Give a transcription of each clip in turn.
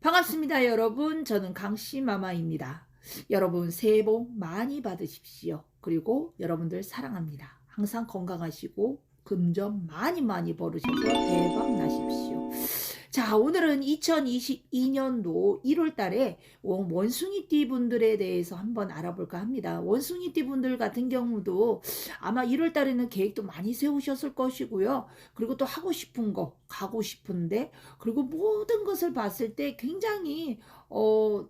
반갑습니다, 여러분. 저는 강씨마마입니다. 여러분, 새해 복 많이 받으십시오. 그리고 여러분들 사랑합니다. 항상 건강하시고 금전 많이 많이 벌으셔서 대박 나십시오. 자, 오늘은 2022년도 1월 달에 원숭이띠 분들에 대해서 한번 알아볼까 합니다. 원숭이띠 분들 같은 경우도 아마 1월 달에는 계획도 많이 세우셨을 것이고요. 그리고 또 하고 싶은 거, 가고 싶은데, 그리고 모든 것을 봤을 때 굉장히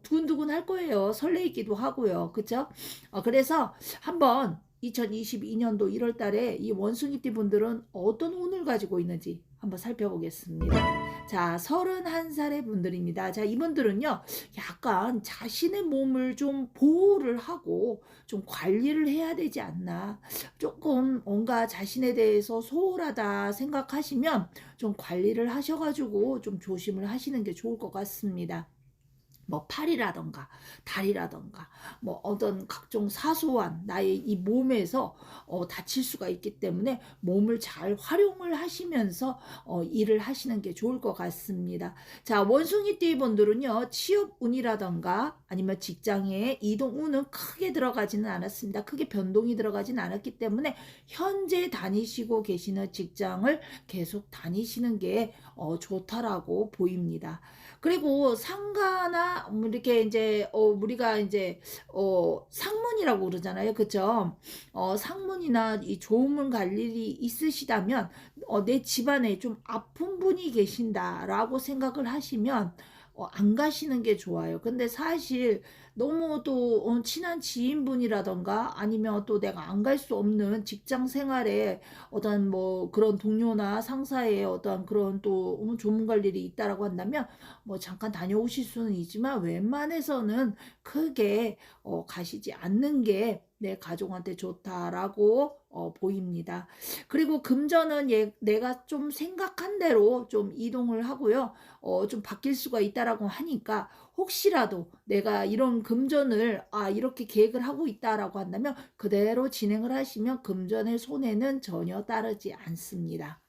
두근두근 할 거예요. 설레이기도 하고요. 그쵸? 그래서 한번 2022년도 1월 달에 이 원숭이띠 분들은 어떤 운을 가지고 있는지 한번 살펴보겠습니다. 자, 31살의 분들입니다. 자, 이분들은요, 약간 자신의 몸을 좀 보호를 하고 좀 관리를 해야 되지 않나. 조금 뭔가 자신에 대해서 소홀하다 생각하시면 좀 관리를 하셔가지고 좀 조심을 하시는 게 좋을 것 같습니다. 뭐 팔이라던가 다리라던가 뭐 어떤 각종 사소한 나의 이 몸에서 다칠 수가 있기 때문에 몸을 잘 활용을 하시면서 일을 하시는 게 좋을 것 같습니다. 자, 원숭이띠 분들은요, 취업 운이라던가 아니면 직장에 이동 운은 크게 들어가지는 않았습니다. 크게 변동이 들어가지는 않았기 때문에 현재 다니시고 계시는 직장을 계속 다니시는 게 좋다라고 보입니다. 그리고 상가나 이렇게 이제 우리가 이제 상문이라고 그러잖아요. 그죠? 상문이나 이 조문 갈 일이 있으시다면 내 집안에 좀 아픈 분이 계신다라고 생각을 하시면 안 가시는 게 좋아요. 근데 사실 너무 또 친한 지인분이라던가 아니면 또 내가 안 갈 수 없는 직장 생활에 어떤 뭐 그런 동료나 상사의 어떤 그런 또 조문 갈 일이 있다라고 한다면 뭐 잠깐 다녀오실 수는 있지만 웬만해서는 크게 가시지 않는 게 내 가족한테 좋다라고 보입니다. 그리고 금전은 내가 좀 생각한 대로 좀 이동을 하고요. 좀 바뀔 수가 있다라고 하니까 혹시라도 내가 이런 금전을 이렇게 계획을 하고 있다라고 한다면 그대로 진행을 하시면 금전의 손해는 전혀 따르지 않습니다.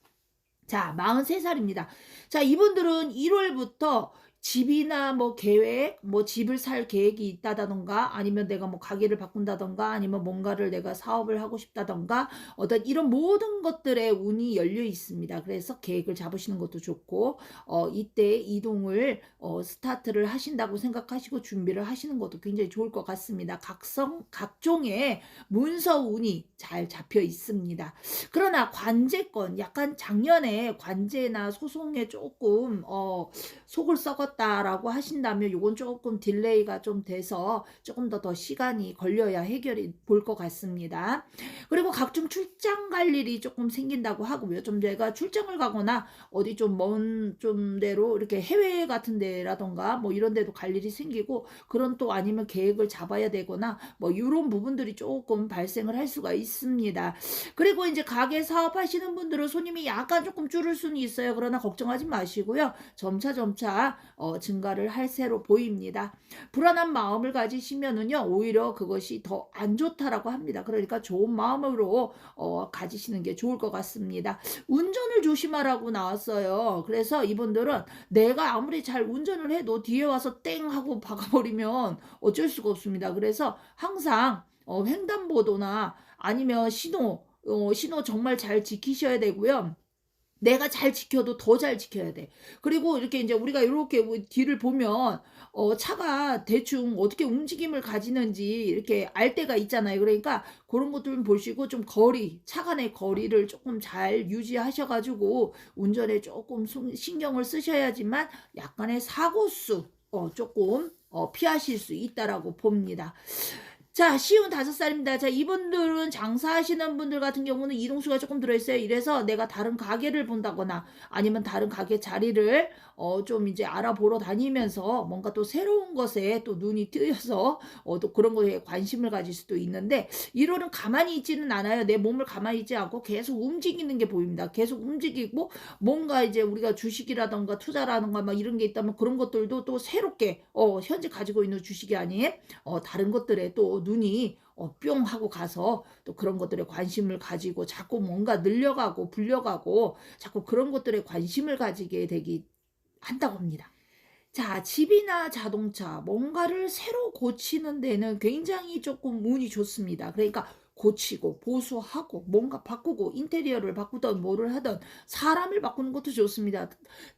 자, 43살입니다. 자, 이분들은 1월부터 집이나 뭐 계획, 뭐 집을 살 계획이 있다던가 아니면 내가 뭐 가게를 바꾼다던가 아니면 뭔가를 내가 사업을 하고 싶다던가 어떤 이런 모든 것들의 운이 열려 있습니다. 그래서 계획을 잡으시는 것도 좋고 이때 이동을 스타트를 하신다고 생각하시고 준비를 하시는 것도 굉장히 좋을 것 같습니다. 각종의 문서 운이 잘 잡혀 있습니다. 그러나 관제권, 약간 작년에 관제나 소송에 조금 속을 썩었다라고 하신다면 요건 조금 딜레이가 좀 돼서 조금 더 시간이 걸려야 해결이 볼 것 같습니다. 그리고 각종 출장 갈 일이 조금 생긴다고 하고요. 좀 내가 출장을 가거나 어디 좀 먼 좀 데로 이렇게 해외 같은 데라던가 뭐 이런 데도 갈 일이 생기고 그런 또 아니면 계획을 잡아야 되거나 뭐 이런 부분들이 조금 발생을 할 수가 있습니다. 그리고 이제 가게 사업하시는 분들은 손님이 약간 조금 줄을 수는 있어요. 그러나 걱정하지 마시고요. 점차 증가를 할 새로 보입니다. 불안한 마음을 가지시면은요, 오히려 그것이 더 안 좋다라고 합니다. 그러니까 좋은 마음으로 가지시는 게 좋을 것 같습니다. 운전을 조심하라고 나왔어요. 그래서 이분들은 내가 아무리 잘 운전을 해도 뒤에 와서 땡 하고 박아버리면 어쩔 수가 없습니다. 그래서 항상 횡단보도나 아니면 신호 정말 잘 지키셔야 되고요. 내가 잘 지켜도 더 잘 지켜야 돼. 그리고 이렇게 이제 우리가 이렇게 뒤를 보면 차가 대충 어떻게 움직임을 가지는지 이렇게 알 때가 있잖아요. 그러니까 그런 것들 좀 보시고 좀 차 간의 거리를 조금 잘 유지하셔 가지고 운전에 조금 신경을 쓰셔야지만 약간의 사고수 조금 피하실 수 있다라고 봅니다. 자, 쉬운 5살입니다. 자, 이분들은 장사하시는 분들 같은 경우는 이동수가 조금 들어있어요. 이래서 내가 다른 가게를 본다거나 아니면 다른 가게 자리를 좀 이제 알아보러 다니면서 뭔가 또 새로운 것에 또 눈이 뜨여서 또 그런 거에 관심을 가질 수도 있는데 1월은 가만히 있지는 않아요. 내 몸을 가만히 있지 않고 계속 움직이는 게 보입니다. 계속 움직이고 뭔가 이제 우리가 주식이라던가 투자라던가 막 이런 게 있다면 그런 것들도 또 새롭게 현재 가지고 있는 주식이 아닌 다른 것들에 또 눈이 뿅 하고 가서 또 그런 것들에 관심을 가지고 자꾸 뭔가 늘려가고 불려가고 자꾸 그런 것들에 관심을 가지게 되기 한다고 합니다. 자, 집이나 자동차 뭔가를 새로 고치는 데는 굉장히 조금 운이 좋습니다. 그러니까 고치고 보수하고 뭔가 바꾸고 인테리어를 바꾸든 뭐를 하든 사람을 바꾸는 것도 좋습니다.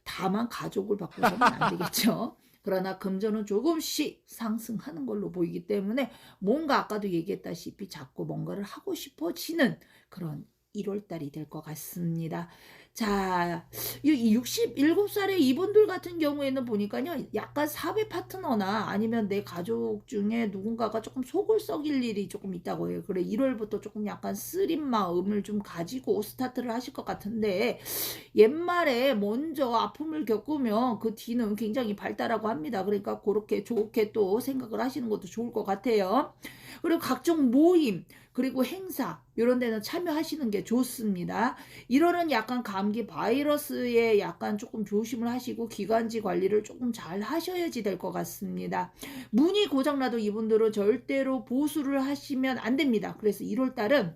다만 가족을 바꿔서는 안 되겠죠. 그러나 금전은 조금씩 상승하는 걸로 보이기 때문에 뭔가 아까도 얘기했다시피 자꾸 뭔가를 하고 싶어지는 그런 1월 달이 될 것 같습니다. 자, 이 67살의 이분들 같은 경우에는 보니까요, 약간 사회 파트너나 아니면 내 가족 중에 누군가가 조금 속을 썩일 일이 조금 있다고 해요. 그래, 1월부터 조금 약간 쓰린 마음을 좀 가지고 스타트를 하실 것 같은데, 옛말에 먼저 아픔을 겪으면 그 뒤는 굉장히 밝다라고 합니다. 그러니까 그렇게 좋게 또 생각을 하시는 것도 좋을 것 같아요. 그리고 각종 모임, 그리고 행사 이런 데는 참여하시는 게 좋습니다. 1월은 약간 감기 바이러스에 약간 조금 조심을 하시고 기관지 관리를 조금 잘 하셔야지 될 것 같습니다. 문이 고장나도 이분들은 절대로 보수를 하시면 안 됩니다. 그래서 1월 달은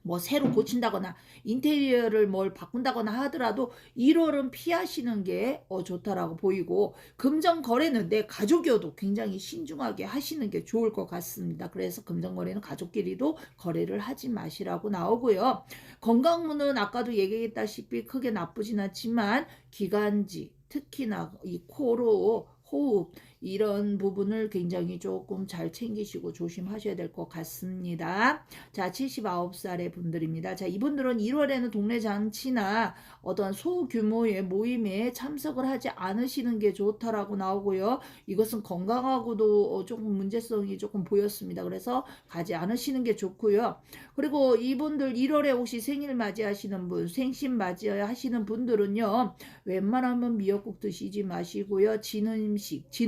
뭐 새로 고친다거나 인테리어를 뭘 바꾼다거나 하더라도 1월은 피하시는 게 좋다라고 보이고, 금전 거래는 내 가족이어도 굉장히 신중하게 하시는 게 좋을 것 같습니다. 그래서 금전 거래는 가족끼리도 거래를 하지 마시라고 나오고요. 건강운은 아까도 얘기했다시피 크게 나쁘진 않지만 기관지, 특히나 이 코로 호흡 이런 부분을 굉장히 조금 잘 챙기시고 조심하셔야 될 것 같습니다. 자, 79살의 분들입니다. 자, 이분들은 1월에는 동네 잔치나 어떤 소규모의 모임에 참석을 하지 않으시는 게 좋다라고 나오고요. 이것은 건강하고도 조금 문제성이 조금 보였습니다. 그래서 가지 않으시는 게 좋고요. 그리고 이분들 1월에 혹시 생일 맞이하시는 분, 생신 맞이하시는 분들은요, 웬만하면 미역국 드시지 마시고요. 진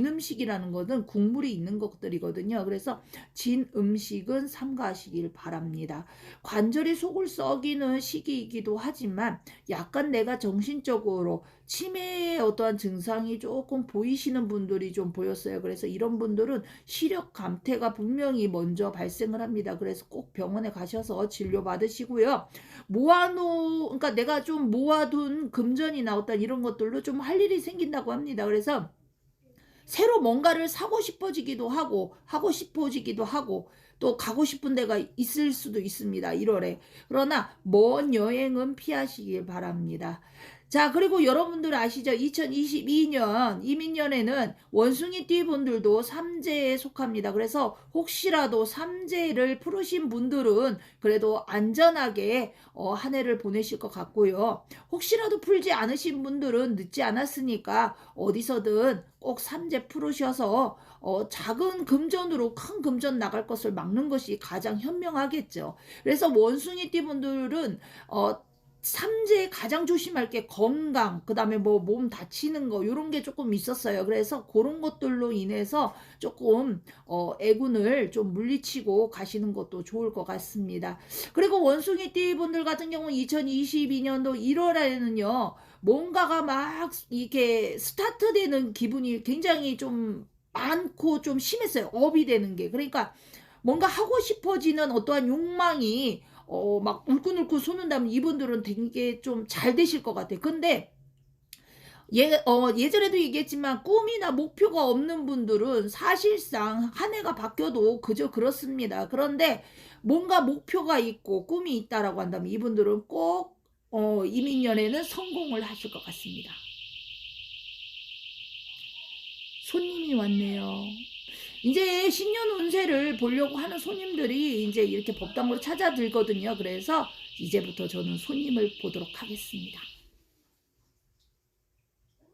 음식이라는 것은 국물이 있는 것들이거든요. 그래서 진 음식은 삼가하시길 바랍니다. 관절이 속을 썩이는 시기이기도 하지만 약간 내가 정신적으로 치매의 어떠한 증상이 조금 보이시는 분들이 좀 보였어요. 그래서 이런 분들은 시력 감퇴가 분명히 먼저 발생을 합니다. 그래서 꼭 병원에 가셔서 진료 받으시고요. 그러니까 내가 좀 모아둔 금전이나 어떤 이런 것들로 좀 할 일이 생긴다고 합니다. 그래서 새로 뭔가를 사고 싶어지기도 하고 싶어지기도 하고, 또 가고 싶은 데가 있을 수도 있습니다. 1월에. 그러나 먼 여행은 피하시길 바랍니다. 자, 그리고 여러분들 아시죠? 2022년 이민년에는 원숭이띠 분들도 삼재에 속합니다. 그래서 혹시라도 삼재를 풀으신 분들은 그래도 안전하게 한 해를 보내실 것 같고요. 혹시라도 풀지 않으신 분들은 늦지 않았으니까 어디서든 꼭 삼재 풀으셔서 작은 금전으로 큰 금전 나갈 것을 막는 것이 가장 현명하겠죠. 그래서 원숭이띠 분들은 삼재에 가장 조심할 게 건강, 그 다음에 뭐 몸 다치는 거 이런 게 조금 있었어요. 그래서 그런 것들로 인해서 조금 애군을 좀 물리치고 가시는 것도 좋을 것 같습니다. 그리고 원숭이띠 분들 같은 경우는 2022년도 1월에는요 뭔가가 막 이렇게 스타트되는 기분이 굉장히 좀 많고 좀 심했어요. 업이 되는 게. 그러니까 뭔가 하고 싶어지는 어떠한 욕망이 막 울끈울끈 솟는다면 이분들은 되게 좀 잘 되실 것 같아요. 근데 예전에도 얘기했지만 꿈이나 목표가 없는 분들은 사실상 한 해가 바뀌어도 그저 그렇습니다. 그런데 뭔가 목표가 있고 꿈이 있다라고 한다면 이분들은 꼭 이민년에는 성공을 하실 것 같습니다. 손님이 왔네요. 이제 신년 운세를 보려고 하는 손님들이 이제 이렇게 법당으로 찾아들거든요. 그래서 이제부터 저는 손님을 보도록 하겠습니다.